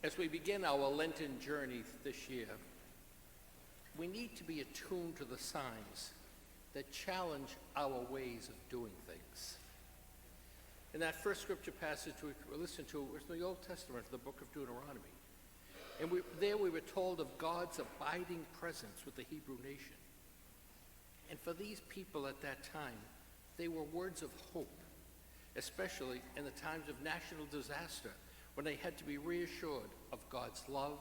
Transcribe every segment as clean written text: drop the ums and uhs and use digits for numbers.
As we begin our Lenten journey this year, we need to be attuned to the signs that challenge our ways of doing things. And that first scripture passage we listened to was in the Old Testament, the book of Deuteronomy. And there we were told of God's abiding presence with the Hebrew nation. And for these people at that time, they were words of hope, especially in the times of national disaster, when they had to be reassured of God's love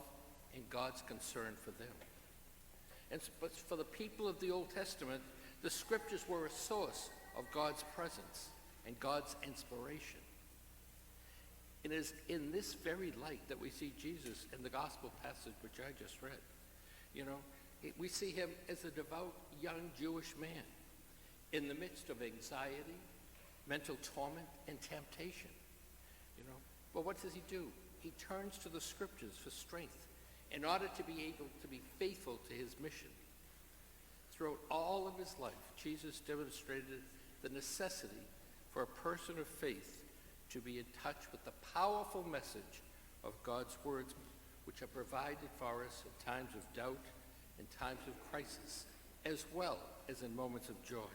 and God's concern for them. But for the people of the Old Testament, the scriptures were a source of God's presence and God's inspiration. It is in this very light that we see Jesus in the gospel passage which I just read. We see him as a devout young Jewish man in the midst of anxiety, mental torment, and temptation. But what does he do? He turns to the scriptures for strength in order to be able to be faithful to his mission. Throughout all of his life, Jesus demonstrated the necessity for a person of faith to be in touch with the powerful message of God's words, which are provided for us in times of doubt and times of crisis, as well as in moments of joy.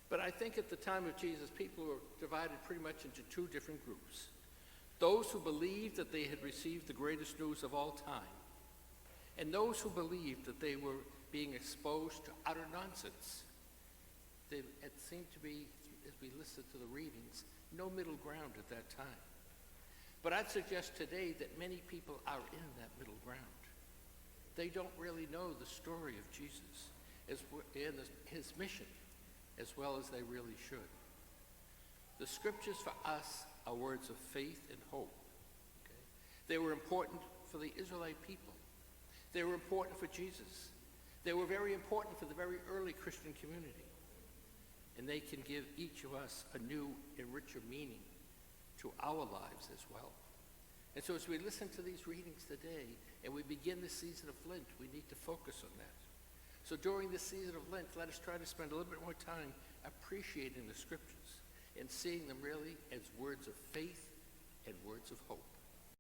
But I think at the time of Jesus, people were divided pretty much into two different groups. Those who believed that they had received the greatest news of all time, and those who believed that they were being exposed to utter nonsense. It seemed to be, as we listened to the readings, no middle ground at that time. But I'd suggest today that many people are in that middle ground. They don't really know the story of Jesus and his mission as well as they really should. The scriptures for us are words of faith and hope. Okay? They were important for the Israelite people. They were important for Jesus. They were very important for the very early Christian community. And they can give each of us a new and richer meaning to our lives as well. And so as we listen to these readings today and we begin the season of Lent, we need to focus on that. So during this season of Lent, let us try to spend a little bit more time appreciating the scriptures and seeing them really as words of faith and words of hope.